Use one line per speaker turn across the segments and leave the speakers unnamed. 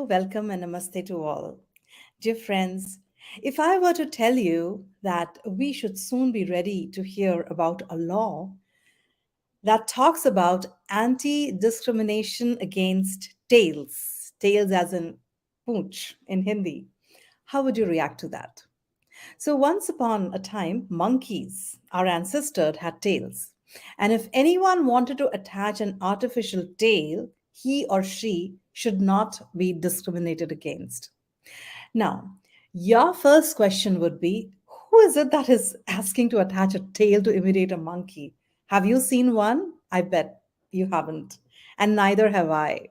welcome and namaste to all. Dear friends, if I were to tell you that we should soon be ready to hear about a law that talks about anti discrimination against tails as in pooch in Hindi, how would you react to that? So, once upon a time, monkeys, our ancestors, had tails. And if anyone wanted to attach an artificial tail, he or she should not be discriminated against. Now, your first question would be, who is it that is asking to attach a tail to imitate a monkey? Have you seen one? I bet you haven't. And neither have I.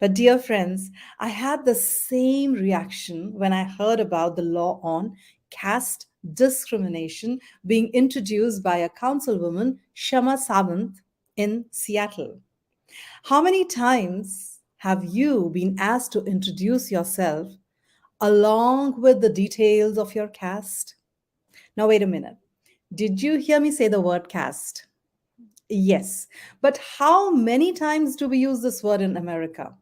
But, dear friends, I had the same reaction when I heard about the law on caste discrimination being introduced by a councilwoman, Kshama Sawant, in Seattle. How many times have you been asked to introduce yourself along with the details of your caste? Now, wait a minute. Did you hear me say the word caste? Yes. But how many times do we use this word in America?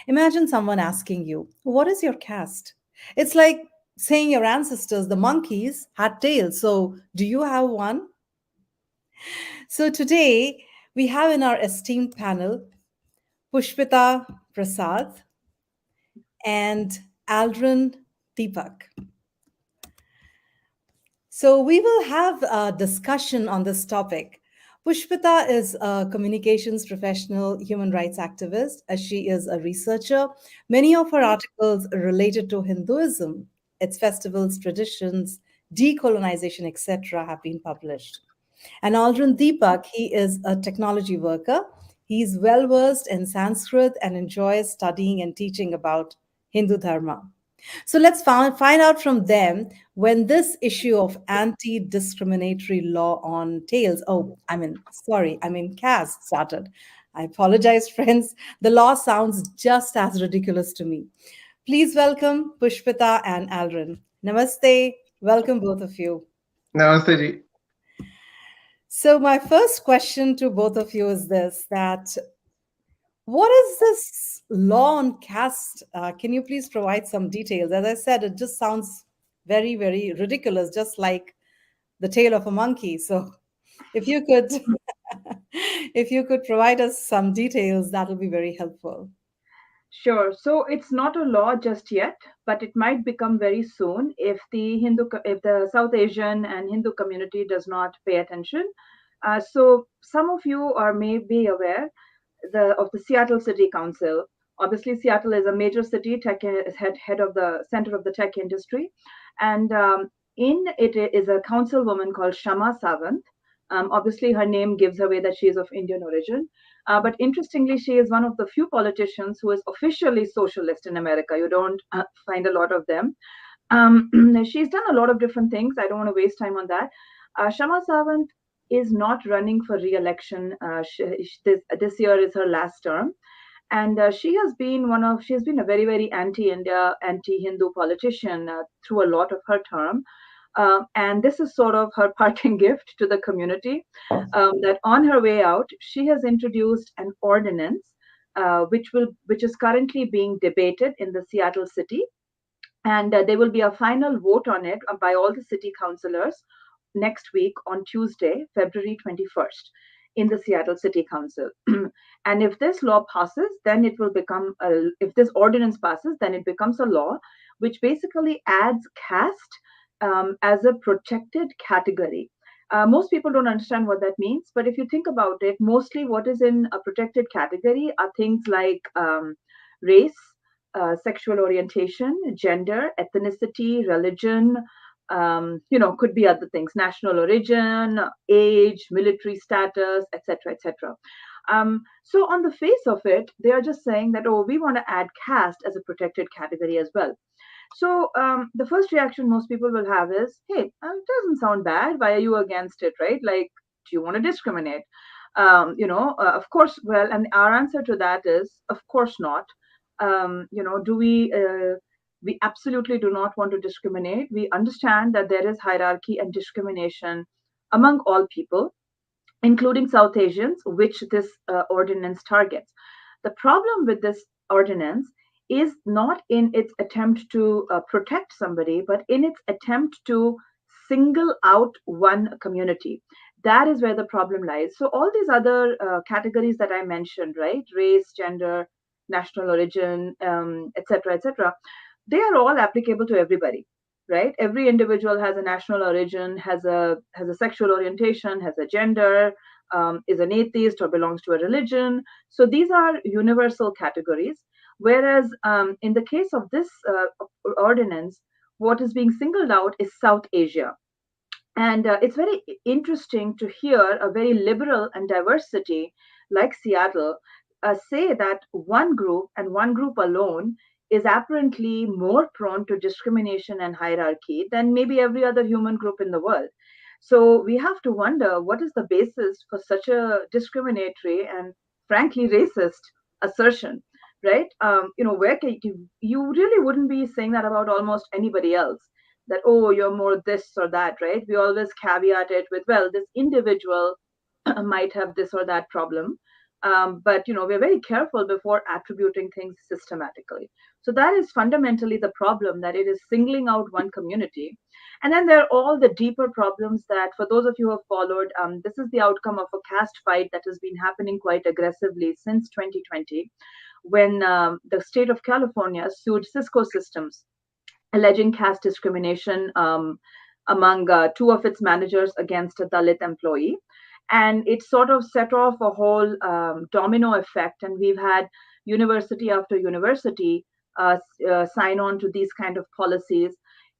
Imagine someone asking you, what is your caste? It's like saying your ancestors, the monkeys, had tails. So, do you have one? So, today we have in our esteemed panel Pushpita Prasad and Aldrin Deepak. So, we will have a discussion on this topic. Pushpita is a communications professional, human rights activist, as she is a researcher. Many of her articles are related to Hinduism, its festivals, traditions, decolonization, etc., have been published. And Aldrin Deepak, he is a technology worker. He's well versed in Sanskrit and enjoys studying and teaching about Hindu Dharma. So let's find out from them when this issue of anti discriminatory law on tails, caste started. I apologize, friends. The law sounds just as ridiculous to me. Please welcome Pushpita and Alrin. Namaste. Welcome, both of you.
Namaste ji.
So, my first question to both of you is this that what is this law on caste? Can you please provide some details? As I said, it just sounds very, very ridiculous, just like the tail of a monkey. So, if you could, if you could provide us some details, that will be very helpful.
Sure. So it's not a law just yet, but it might become very soon if if the South Asian and Hindu community does not pay attention. So some of you are may be aware of the Seattle City Council. Obviously, Seattle is a major city, is head of the center of the tech industry, and in it is a councilwoman called Kshama Sawant. Obviously, her name gives away that she is of Indian origin. But interestingly, she is one of the few politicians who is officially socialist in America. You don't find a lot of them. She's done a lot of different things. I don't want to waste time on that. Kshama Sawant is not running for re-election. This year is her last term, and she has been a very very anti-India, anti-Hindu politician through a lot of her term. And this is sort of her parting gift to the community. That on her way out, she has introduced an ordinance which is currently being debated in the Seattle city, and there will be a final vote on it by all the city councilors next week on Tuesday, February 21st, in the Seattle City Council. And if this law passes, then it will become if this ordinance passes, then it becomes a law which basically adds caste as a protected category. Most people don't understand what that means, but if you think about it, mostly what is in a protected category are things like race, sexual orientation, gender, ethnicity, religion, could be other things, national origin, age, military status, etc., etc. So on the face of it, they are just saying that, oh, we want to add caste as a protected category as well. So the first reaction most people will have is, hey, it doesn't sound bad. Why are you against it, right? Like, do you want to discriminate? Of course, well, and our answer to that is, of course not. Do we absolutely do not want to discriminate. We understand that there is hierarchy and discrimination among all people, including South Asians, which this ordinance targets. The problem with this ordinance is not in its attempt to protect somebody, but in its attempt to single out one community. That is where the problem lies. So all these other categories that I mentioned, right, race, gender, national origin, etc., etc., they are all applicable to everybody, right? Every individual has a national origin, has a sexual orientation, has a gender, is an atheist or belongs to a religion. So these are universal categories. Whereas in the case of this ordinance, what is being singled out is South Asia. And it's very interesting to hear a very liberal and diverse city like Seattle say that one group and one group alone is apparently more prone to discrimination and hierarchy than maybe every other human group in the world. So we have to wonder what is the basis for such a discriminatory and frankly racist assertion, right? Where you really wouldn't be saying that about almost anybody else, that, oh, you're more this or that, right? We always caveat it with, well, this individual might have this or that problem. But we're very careful before attributing things systematically. So that is fundamentally the problem, that it is singling out one community. And then there are all the deeper problems that, for those of you who have followed, this is the outcome of a caste fight that has been happening quite aggressively since 2020, when the state of California sued Cisco Systems, alleging caste discrimination among two of its managers against a Dalit employee. And it sort of set off a whole domino effect. And we've had university after university sign on to these kind of policies.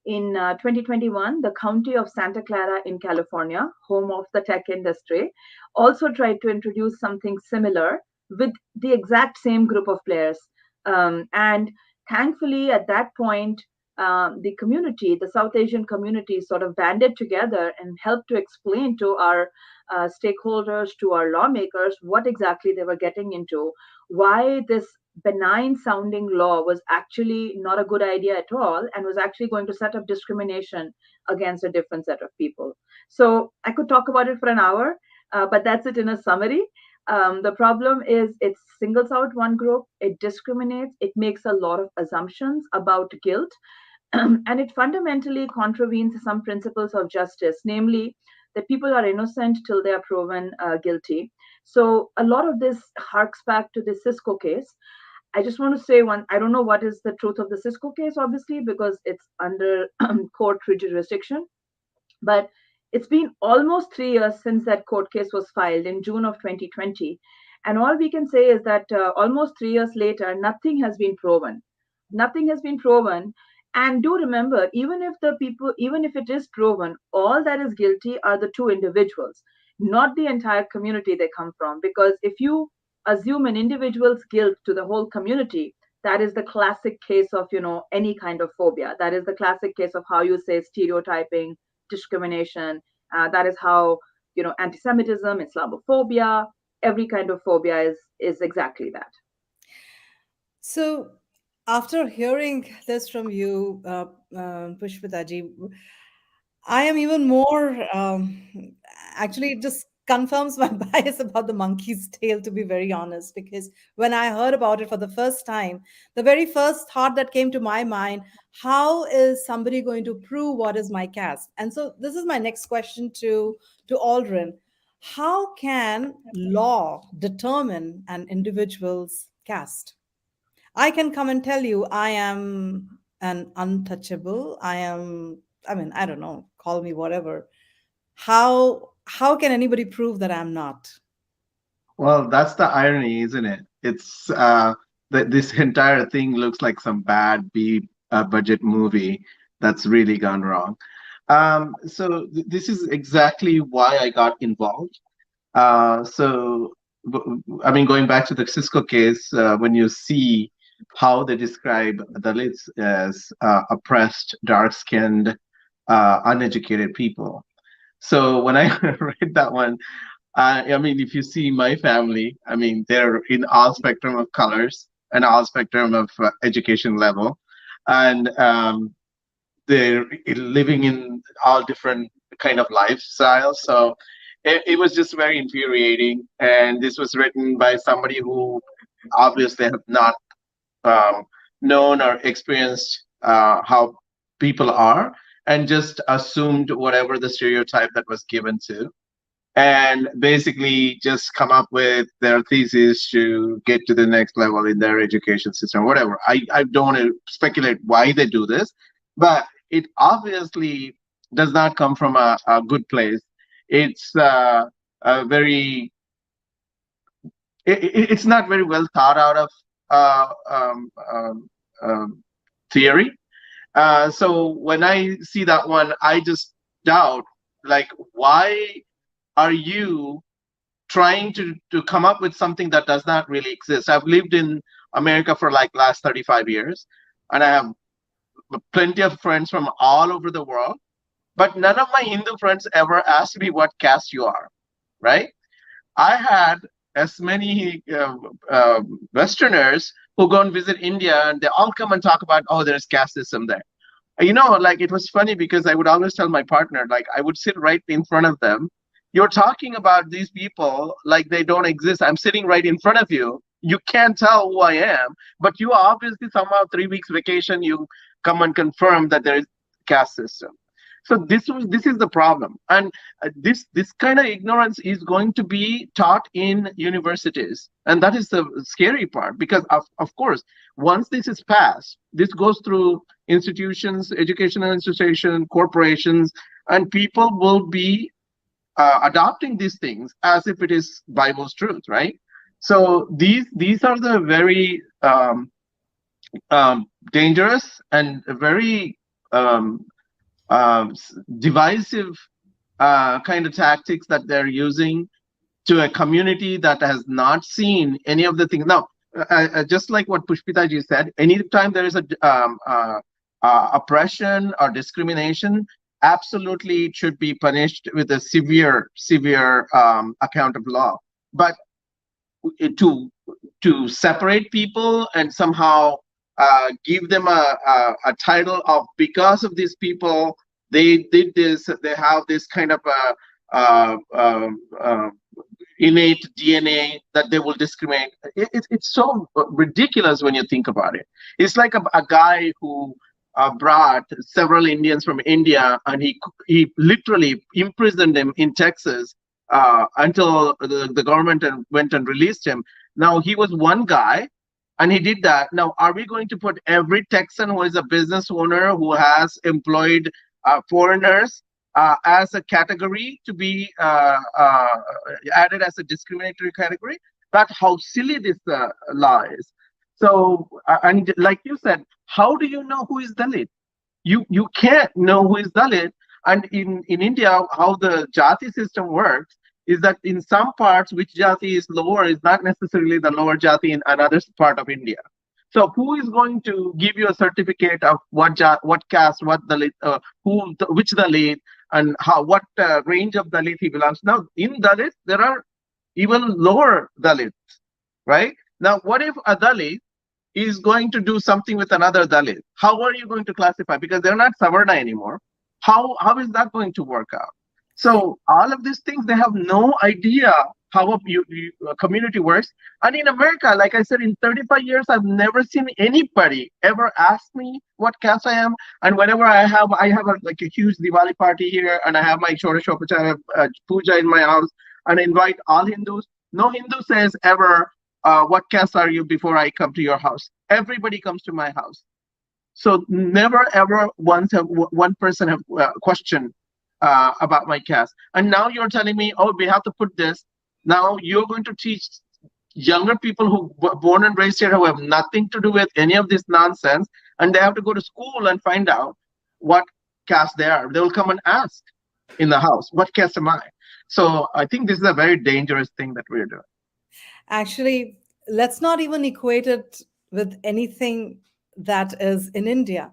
In 2021, the county of Santa Clara in California, home of the tech industry, also tried to introduce something similar with the exact same group of players. And thankfully, at that point, the community, the South Asian community, sort of banded together and helped to explain to our stakeholders, to our lawmakers, what exactly they were getting into, why this benign sounding law was actually not a good idea at all and was actually going to set up discrimination against a different set of people. So I could talk about it for an hour, but that's it in a summary. The problem is it singles out one group, it discriminates, it makes a lot of assumptions about guilt, and it fundamentally contravenes some principles of justice, namely that people are innocent till they are proven guilty. So a lot of this harks back to the Cisco case. I just want to say one, I don't know what is the truth of the Cisco case, obviously, because it's under court jurisdiction. But it's been almost 3 years since that court case was filed in June of 2020. And all we can say is that almost 3 years later, nothing has been proven. Nothing has been proven. And do remember, even if it is proven, all that is guilty are the two individuals, not the entire community they come from. Because if you assume an individual's guilt to the whole community, that is the classic case of, any kind of phobia. That is the classic case of how you say stereotyping, discrimination. That is how, anti-Semitism, Islamophobia, every kind of phobia is exactly that.
So, after hearing this from you, Pushpita ji, I am even more, actually, it just confirms my bias about the monkey's tail, to be very honest, because when I heard about it for the first time, the very first thought that came to my mind, how is somebody going to prove what is my caste? And so this is my next question to Aldrin. How can law determine an individual's caste? I can come and tell you I am an untouchable. I mean, I don't know, call me whatever. How can anybody prove that I'm not?
Well, that's the irony, isn't it? It's that this entire thing looks like some bad B budget movie that's really gone wrong. So this is exactly why I got involved. So, I mean, going back to the Cisco case, when you see how they describe Dalits as oppressed, dark-skinned, uneducated people. So when I read that one, I mean, if you see my family, I mean, they're in all spectrum of colors and all spectrum of education level, and they're living in all different kind of lifestyles. So it was just very infuriating. And this was written by somebody who obviously have not um, known or experienced how people are, and just assumed whatever the stereotype that was given to, and basically just come up with their thesis to get to the next level in their education system, whatever. I don't want to speculate why they do this, but it obviously does not come from a good place. It's a very, it's not very well thought out of uh, um, um, theory. So when I see that one, I just doubt, like, why are you trying to come up with something that does not really exist? I've lived in America for like last 35 years, and I have plenty of friends from all over the world, but none of my Hindu friends ever asked me what caste you are, right? I had as many Westerners who go and visit India, and they all come and talk about, oh, there's caste system there. Like, it was funny because I would always tell my partner, like, I would sit right in front of them. You're talking about these people like they don't exist. I'm sitting right in front of you. You can't tell who I am, but you obviously somehow 3 weeks vacation, you come and confirm that there is caste system. So this is the problem, and this kind of ignorance is going to be taught in universities, and that is the scary part, because of course, once this is passed, this goes through institutions, educational institutions, corporations, and people will be adopting these things as if it is Bible's truth, right? So these are the very dangerous and very divisive kind of tactics that they're using to a community that has not seen any of the things. Now, just like what Pushpita ji said, anytime there is a oppression or discrimination, absolutely it should be punished with a severe account of law. But to separate people and somehow give them a title of, because of these people, they did this, they have this kind of innate DNA that they will discriminate. It's so ridiculous when you think about it. It's like a guy who brought several Indians from India, and he literally imprisoned them in Texas until the government went and released him. Now, he was one guy, and he did that. Now, are we going to put every Texan who is a business owner who has employed foreigners as a category to be added as a discriminatory category? That's how silly this law is. So, and like you said, how do you know who is Dalit? You can't know who is Dalit. And in India, how the jati system works is that in some parts, which jati is lower is not necessarily the lower jati in another part of India. So who is going to give you a certificate of what caste, what Dalit, which Dalit, and what range of Dalit he belongs? Now, in Dalit, there are even lower Dalits, right? Now, what if a Dalit is going to do something with another Dalit? How are you going to classify? Because they're not Savarna anymore. How is that going to work out? So all of these things, they have no idea how a community works. And in America, like I said, in 35 years, I've never seen anybody ever ask me what caste I am. And whenever I have like a huge Diwali party here, and I have my Shorashopachara puja in my house, and I invite all Hindus. No Hindu says ever, what caste are you, before I come to your house. Everybody comes to my house. So never ever once have one person have questioned about my caste. And now you're telling me, oh, we have to put this. Now you're going to teach younger people who were born and raised here, who have nothing to do with any of this nonsense, and they have to go to school and find out what caste they are. They will come and ask in the house, what caste am I? So I think this is a very dangerous thing that we're doing.
Actually, let's not even equate it with anything that is in India.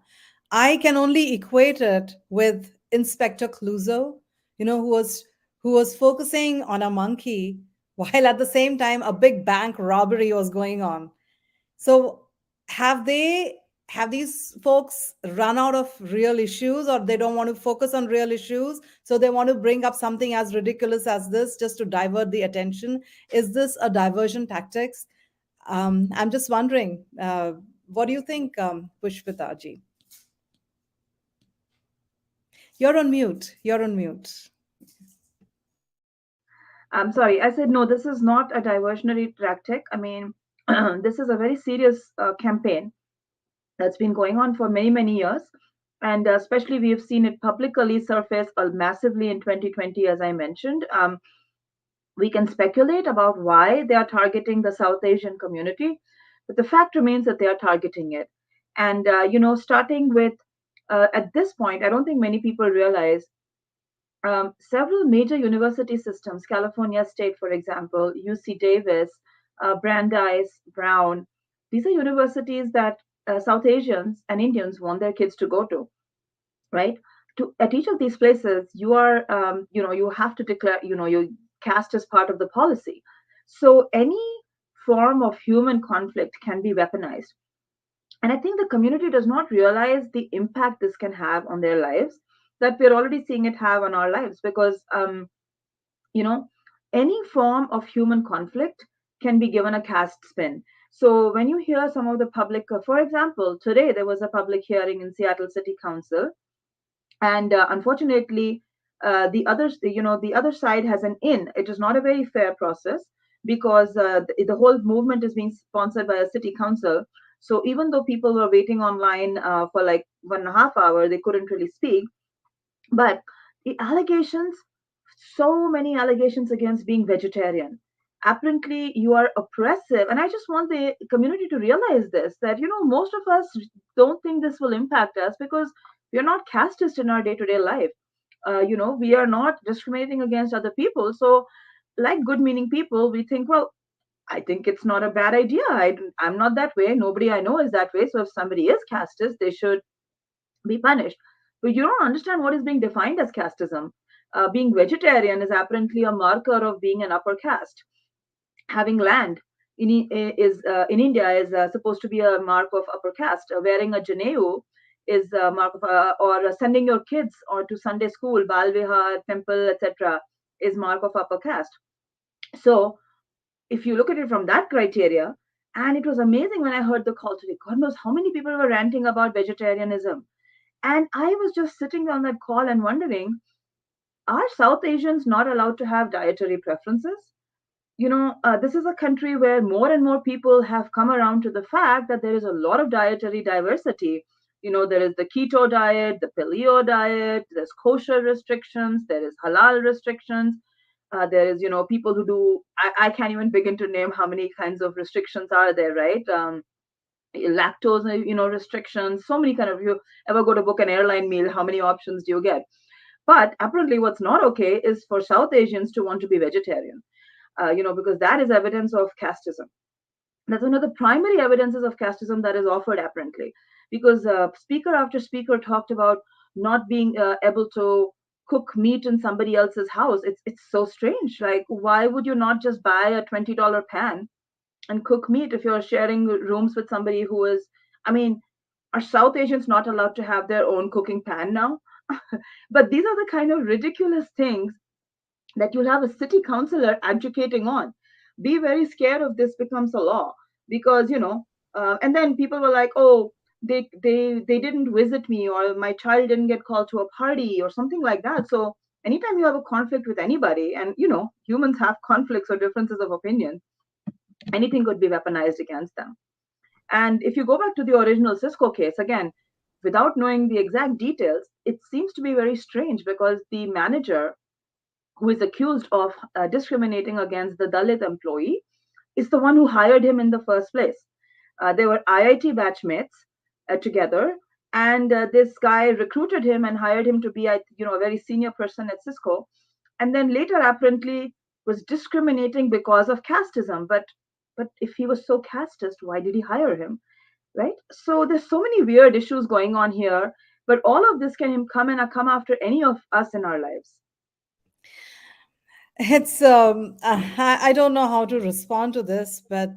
I can only equate it with Inspector Clouseau, who was focusing on a monkey while at the same time a big bank robbery was going on. So have these folks run out of real issues, or they don't want to focus on real issues, so they want to bring up something as ridiculous as this just to divert the attention? Is this a diversion tactics? I'm just wondering, What do you think, Pushpita? You're on mute. You're on mute.
I'm sorry, I said no, this is not a diversionary tactic. I mean, this is a very serious campaign that's been going on for many, many years. And especially, we have seen it publicly surface massively in 2020, as I mentioned. We can speculate about why they are targeting the South Asian community, but the fact remains that they are targeting it. And, starting with at this point, I don't think many people realize several major university systems, California State, for example, UC Davis, Brandeis, Brown, these are universities that South Asians and Indians want their kids to go to, right? At each of these places, you are, you have to declare, your caste as part of the policy. So any form of human conflict can be weaponized. And I think the community does not realize the impact this can have on their lives, that we're already seeing it have on our lives, because you know any form of human conflict can be given a caste spin. So when you hear some of the public, for example, today there was a public hearing in Seattle City Council, and unfortunately, the other side has an in. It is not a very fair process, because the whole movement is being sponsored by a city council. So even though people were waiting online for like 1.5 hours, they couldn't really speak. But the allegations, so many allegations against being vegetarian. Apparently, you are oppressive. And I just want the community to realize this, that, most of us don't think this will impact us, because we are not casteist in our day to day life. We are not discriminating against other people. So, like good meaning people, we think, well, I think it's not a bad idea. I'm not that way. Nobody I know is that way. So, if somebody is casteist, they should be punished. But you don't understand what is being defined as casteism. Being vegetarian is apparently a marker of being an upper caste. Having land in India is supposed to be a mark of upper caste. Wearing a janeu is a mark of, or sending your kids or to Sunday school, bal vihar, temple, etc., is mark of upper caste. So if you look at it from that criteria, and it was amazing when I heard the call today. God knows how many people were ranting about vegetarianism. And I was just sitting on that call and wondering, are South Asians not allowed to have dietary preferences? This is a country where more and more people have come around to the fact that there is a lot of dietary diversity. There is the keto diet, the paleo diet, there's kosher restrictions, there is halal restrictions. There is, people who do, I can't even begin to name how many kinds of restrictions are there, right? Lactose, restrictions, so many kind of, you ever go to book an airline meal, how many options do you get? But apparently what's not okay is for South Asians to want to be vegetarian, because that is evidence of casteism. That's one of the primary evidences of casteism that is offered, apparently, because speaker after speaker talked about not being able to cook meat in somebody else's house. It's so strange. Like, why would you not just buy a $20 pan and cook meat if you're sharing rooms with somebody who is, I mean, are South Asians not allowed to have their own cooking pan now? But these are the kind of ridiculous things that you'll have a city councillor advocating on. Be very scared if this becomes a law, because and then people were like, oh, they didn't visit me, or my child didn't get called to a party or something like that. So anytime you have a conflict with anybody, and humans have conflicts or differences of opinion, anything could be weaponized against them. And if you go back to the original Cisco case, again, without knowing the exact details, it seems to be very strange, because the manager who is accused of discriminating against the Dalit employee is the one who hired him in the first place. They were IIT batchmates together, and this guy recruited him and hired him to be a very senior person at Cisco, and then later apparently was discriminating because of casteism. But if he was so casteist, why did he hire him? Right? So there's so many weird issues going on here, but all of this can come after any of us in our lives.
It's I don't know how to respond to this, but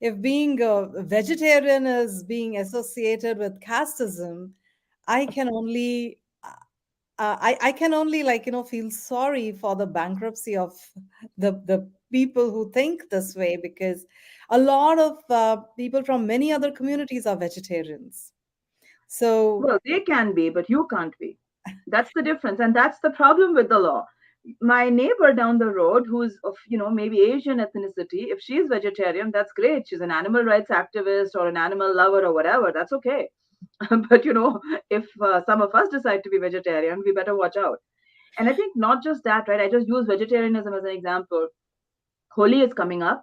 if being a vegetarian is being associated with casteism, I can only I can only feel sorry for the bankruptcy of the people who think this way, because a lot of people from many other communities are vegetarians. So
Well, they can be, but you can't be. That's the difference, and that's the problem with the law. My neighbor down the road, who's of maybe Asian ethnicity, if she's vegetarian, that's great. She's an animal rights activist or an animal lover or whatever. That's okay. But if some of us decide to be vegetarian, we better watch out. And I think not just that, right? I just use vegetarianism as an example. Holi is coming up,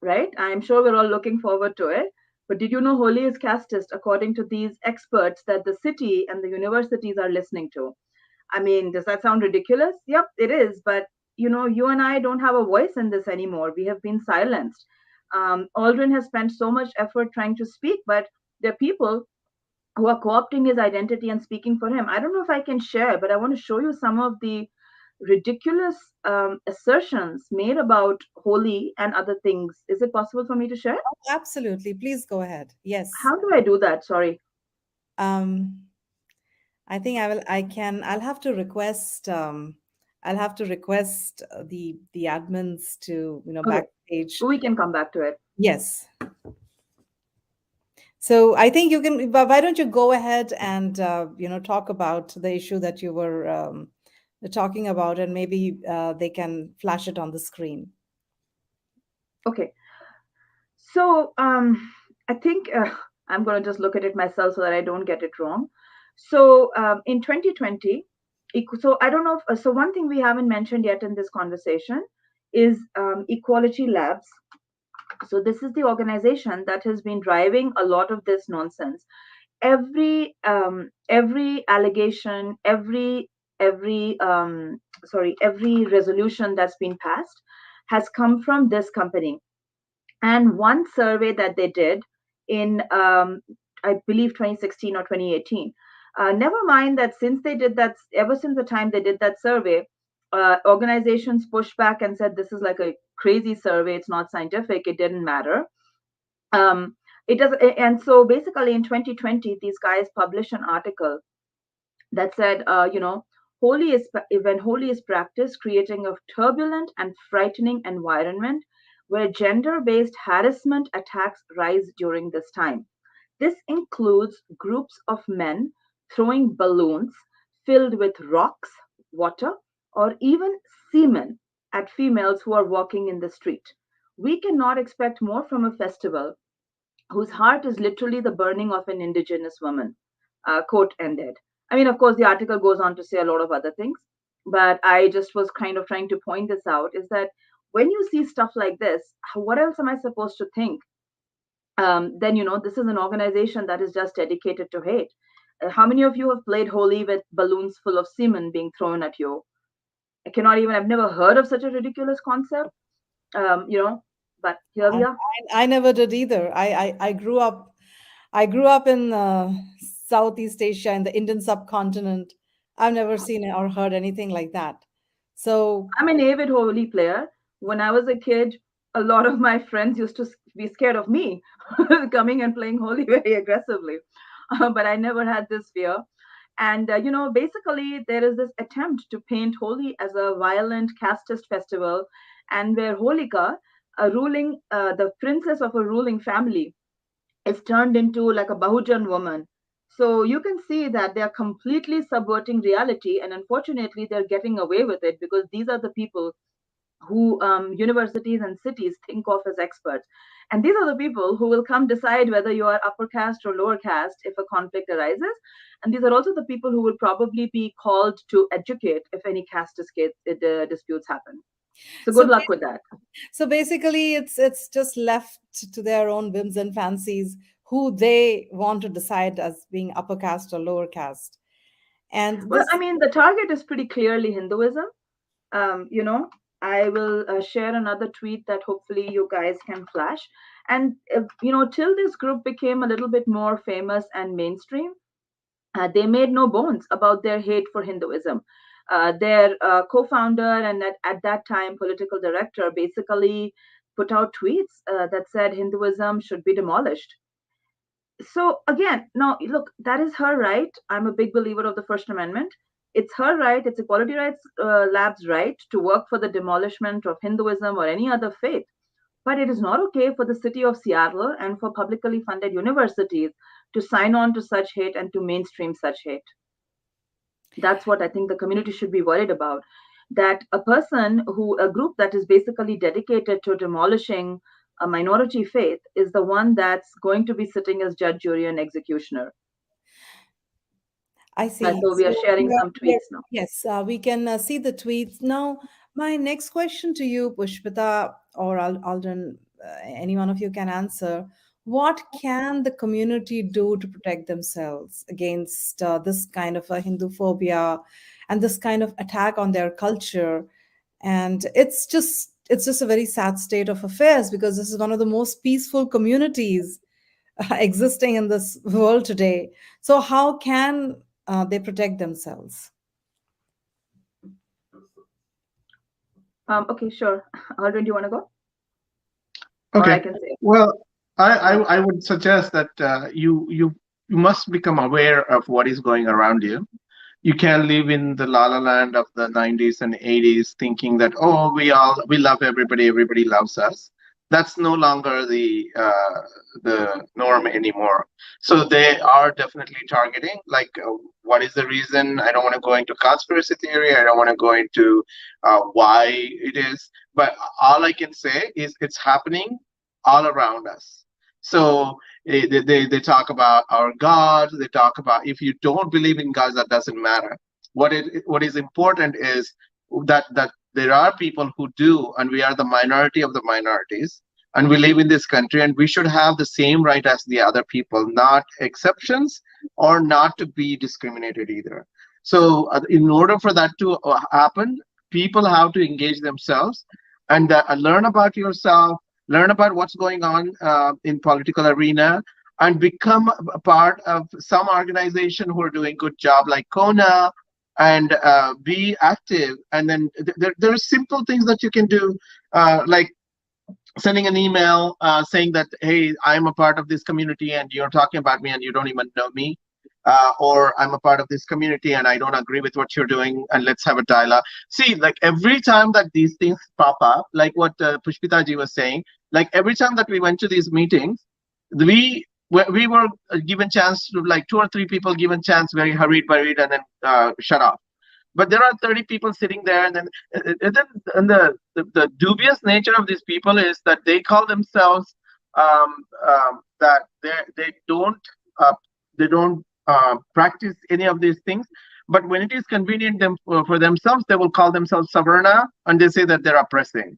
right? I'm sure we're all looking forward to it. But did you know Holi is casteist according to these experts that the city and the universities are listening to? I mean, does that sound ridiculous? Yep, it is. But you and I don't have a voice in this anymore. We have been silenced. Aldrin has spent so much effort trying to speak, but there are people who are co-opting his identity and speaking for him. I don't know if I can share, but I want to show you some of the ridiculous assertions made about Holi and other things. Is it possible for me to share?
absolutely, please go ahead. Yes.
How do I do that? Sorry.
Um, I think I will. I can. I'll have to request. I'll have to request the admins to
Okay,
backstage.
we can come back to it.
Yes. So I think you can. Why don't you go ahead and talk about the issue that you were talking about, and maybe they can flash it on the screen.
Okay. So I think I'm going to just look at it myself so that I don't get it wrong. So in 2020, so I don't know. So one thing we haven't mentioned yet in this conversation is Equality Labs. So this is the organization that has been driving a lot of this nonsense. Every allegation, every resolution that's been passed has come from this company. And one survey that they did in, I believe, 2016 or 2018. Never mind that since they did that, ever since the time they did that survey, organizations pushed back and said this is like a crazy survey. It's not scientific. It didn't matter. Um, it does, and so basically in 2020, these guys published an article that said, when Holi is practiced, creating a turbulent and frightening environment where gender-based harassment attacks rise during this time. This includes groups of men throwing balloons filled with rocks, water, or even semen at females who are walking in the street. We cannot expect more from a festival whose heart is literally the burning of an indigenous woman. Quote ended. I mean, of course, the article goes on to say a lot of other things, but I just was kind of trying to point this out is that when you see stuff like this, what else am I supposed to think? Then, this is an organization that is just dedicated to hate. How many of you have played Holi with balloons full of semen being thrown at you? I've never heard of such a ridiculous concept, um, you know, but here we
I,
are.
I never did either. I grew up in Southeast Asia, in the Indian subcontinent. I've never seen or heard anything like that. So
I'm an avid Holi player. When I was a kid, a lot of my friends used to be scared of me coming and playing Holi very aggressively. But I never had this fear. And, basically, there is this attempt to paint Holi as a violent casteist festival, and where Holika, the princess of a ruling family, is turned into like a Bahujan woman. So you can see that they are completely subverting reality, and unfortunately, they're getting away with it because these are the people who universities and cities think of as experts. And these are the people who will come decide whether you are upper caste or lower caste if a conflict arises. And these are also the people who will probably be called to educate if any caste disputes happen. So
so
good luck with that.
so basically it's just left to their own whims and fancies who they want to decide as being upper caste or lower caste. And
Well, I
this
mean, the target is pretty clearly Hinduism. um, you know, I will share another tweet that hopefully you guys can flash. And, till this group became a little bit more famous and mainstream, they made no bones about their hate for Hinduism. Their co founder and at that time political director basically put out tweets that said Hinduism should be demolished. So, again, now look, that is her right. I'm a big believer of the First Amendment. It's her right, it's Equality Rights Lab's right to work for the demolishment of Hinduism or any other faith. But it is not okay for the city of Seattle and for publicly funded universities to sign on to such hate and to mainstream such hate. That's what I think the community should be worried about. That a group that is basically dedicated to demolishing a minority faith is the one that's going to be sitting as judge, jury, and executioner.
I see.
So we are
So
sharing some tweets now.
yes, we can see the tweets. Now, my next question to you, Pushpita or Aldrin, any one of you can answer. What can the community do to protect themselves against this kind of a Hindu phobia and this kind of attack on their culture? And it's just a very sad state of affairs because this is one of the most peaceful communities existing in this world today. So how can they protect themselves?
Okay, sure. Aldrin, do you want to go? Or
Okay.
I can say.
Well, I would suggest that you must become aware of what is going around you. You can't live in the la la land of the 90s and 80s thinking that, oh, we love everybody, everybody loves us. That's no longer the norm anymore. So they are definitely targeting, like, what is the reason? I don't want to go into conspiracy theory. I don't want to go into why it is. But all I can say is it's happening all around us. So they talk about our gods. They talk about, if you don't believe in gods, that doesn't matter. What is important is that there are people who do, and we are the minority of the minorities, and we live in this country, and we should have the same right as the other people, not exceptions, or not to be discriminated either. So in order for that to happen, people have to engage themselves and learn about yourself, learn about what's going on in political arena, and become a part of some organization who are doing good job, like Kona, and be active. And then there are simple things that you can do, like sending an email saying that, hey, I'm a part of this community and you're talking about me and you don't even know me. Or I'm a part of this community and I don't agree with what you're doing, and let's have a dialogue. See, like every time that these things pop up, like what Pushpita ji was saying, like every time that we went to these meetings, we were given chance to, like, 2 or 3 people given chance, very hurried, and then shut off. But there are 30 people sitting there, and then the dubious nature of these people is that they call themselves that they don't practice any of these things. But when it is convenient for themselves, they will call themselves Savarna, and they say that they're oppressing.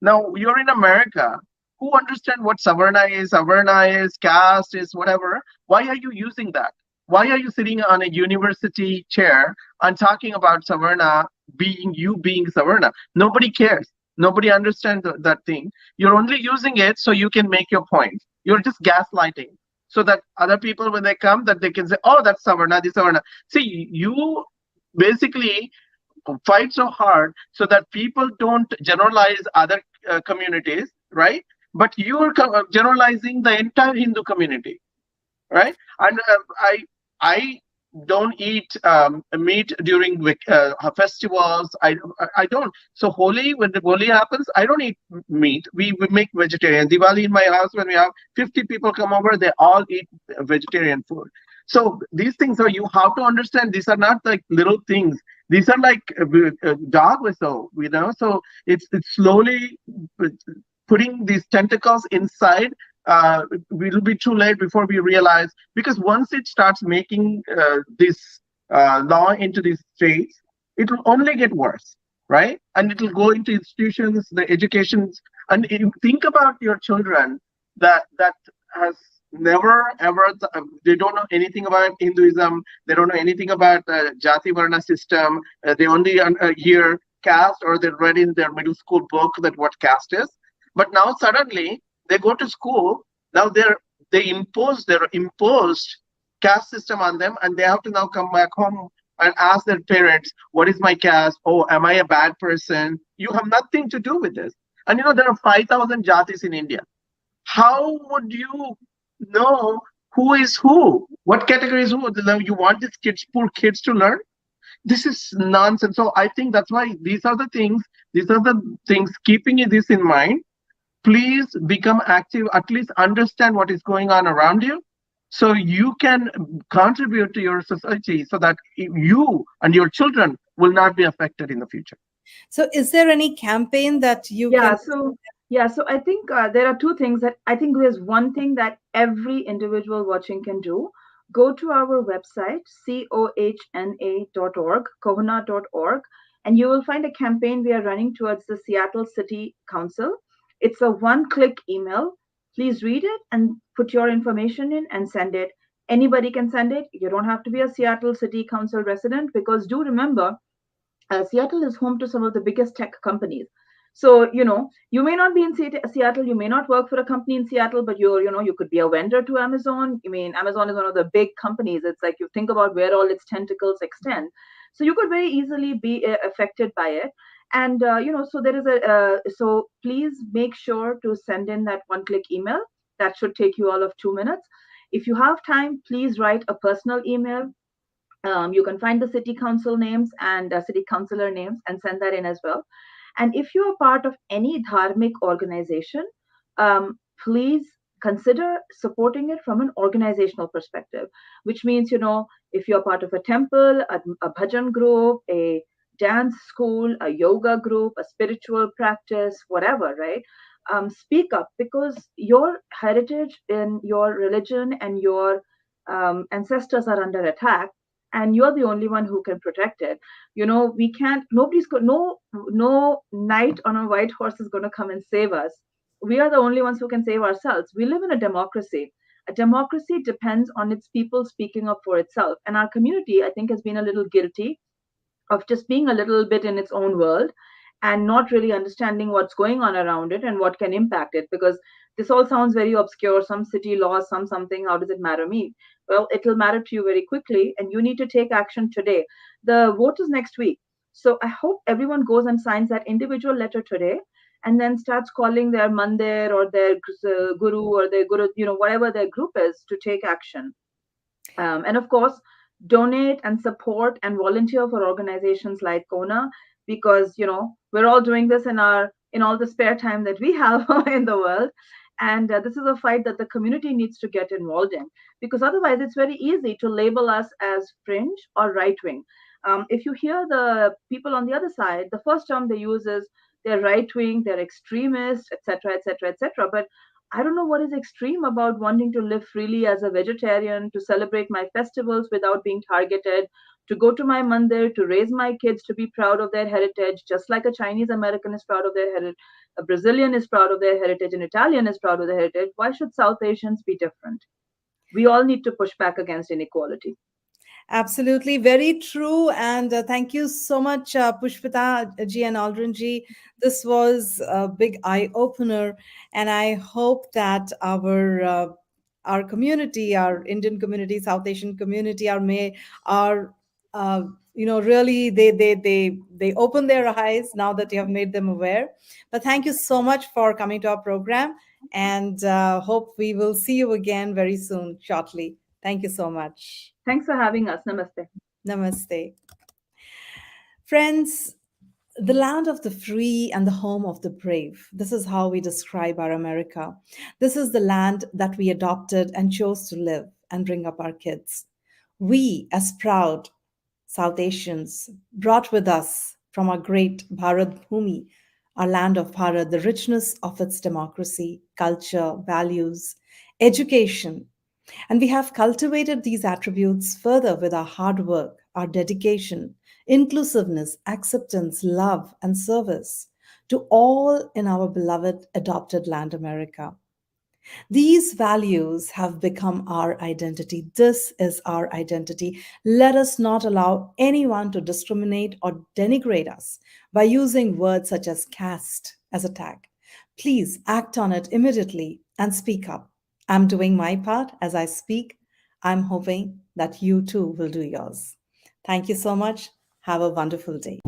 Now, you're in America. Who understand what Savarna is, caste is, whatever? Why are you using that? Why are you sitting on a university chair and talking about Savarna being Savarna? Nobody cares. Nobody understands that thing. You're only using it so you can make your point. You're just gaslighting, so that other people, when they come, that they can say, oh, that's Savarna, this Savarna. See, you basically fight so hard so that people don't generalize other communities, right? But you are generalizing the entire Hindu community, right? And I don't eat meat during festivals. I don't. So Holi, when the Holi happens, I don't eat meat. We make vegetarian. Diwali in my house, when we have 50 people come over, they all eat vegetarian food. So these things are, you have to understand, these are not like little things. These are like dog whistle, So it's slowly putting these tentacles inside. It'll be too late before we realize, because once it starts making this law into these states, it will only get worse, right? And it will go into institutions, the educations, and you think about your children that has never ever, they don't know anything about Hinduism, they don't know anything about Jati Varna system, they only hear caste, or they read in their middle school book that what caste is. But now suddenly they go to school. Now they imposed caste system on them, and they have to now come back home and ask their parents, what is my caste? Oh, am I a bad person? You have nothing to do with this. And there are 5,000 jatis in India. How would you know who is who? What category is who? You want these poor kids to learn? This is nonsense. So I think that's why these are the things, keeping this in mind, please become active, at least understand what is going on around you, so you can contribute to your society so that you and your children will not be affected in the future.
So, is there any campaign that you can?
Yeah, so I think there are two things that I think there's one thing that every individual watching can do. Go to our website, kohna.org, and you will find a campaign we are running towards the Seattle City Council. It's a one-click email. Please read it and put your information in and send it. Anybody can send it. You don't have to be a Seattle City Council resident, because do remember, Seattle is home to some of the biggest tech companies. So, you may not be in Seattle, you may not work for a company in Seattle, but you could be a vendor to Amazon. I mean, Amazon is one of the big companies. It's like, you think about where all its tentacles extend. So you could very easily be affected by it. And, so there is so please make sure to send in that one-click email. That should take you all of 2 minutes. If you have time, please write a personal email. You can find the city council names and city councilor names and send that in as well. And if you are part of any dharmic organization, please consider supporting it from an organizational perspective, which means, if you're part of a temple, a bhajan group, a dance school, a yoga group, a spiritual practice, whatever, right? Speak up, because your heritage in your religion and your ancestors are under attack, and you're the only one who can protect it. We can't, no knight on a white horse is going to come and save us. We are the only ones who can save ourselves. We live in a democracy. A democracy depends on its people speaking up for itself, and our community, I think, has been a little guilty of just being a little bit in its own world and not really understanding what's going on around it and what can impact it, because this all sounds very obscure, some city law, something, how does it matter me? Well, it'll matter to you very quickly, and you need to take action today. The vote is next week, so I hope everyone goes and signs that individual letter today, and then starts calling their mandir or their guru or their guru, whatever their group is, to take action. And of course, donate and support and volunteer for organizations like Kona, because we're all doing this in all the spare time that we have in the world. And this is a fight that the community needs to get involved in, because otherwise it's very easy to label us as fringe or right wing. If you hear the people on the other side, the first term they use is they're right wing, they're extremist, etc., etc., etc. But I don't know what is extreme about wanting to live freely as a vegetarian, to celebrate my festivals without being targeted, to go to my mandir, to raise my kids to be proud of their heritage, just like a Chinese American is proud of their heritage, a Brazilian is proud of their heritage, an Italian is proud of their heritage. Why should South Asians be different? We all need to push back against inequality.
Absolutely, very true. And thank you so much, Pushpita ji and Aldrin ji. This was a big eye opener, and I hope that our community, our Indian community, South Asian community, are really they open their eyes now that you have made them aware. But thank you so much for coming to our program, and hope we will see you again very soon, shortly. Thank you so much.
Thanks for having us. Namaste.
Namaste. Friends, the land of the free and the home of the brave. This is how we describe our America. This is the land that we adopted and chose to live and bring up our kids. We, as proud South Asians, brought with us from our great Bharat Bhumi, our land of Bharat, the richness of its democracy, culture, values, education. And we have cultivated these attributes further with our hard work, our dedication, inclusiveness, acceptance, love, and service to all in our beloved adopted land, America. These values have become our identity. This is our identity. Let us not allow anyone to discriminate or denigrate us by using words such as caste as a tag. Please act on it immediately and speak up. I'm doing my part as I speak. I'm hoping that you too will do yours. Thank you so much. Have a wonderful day.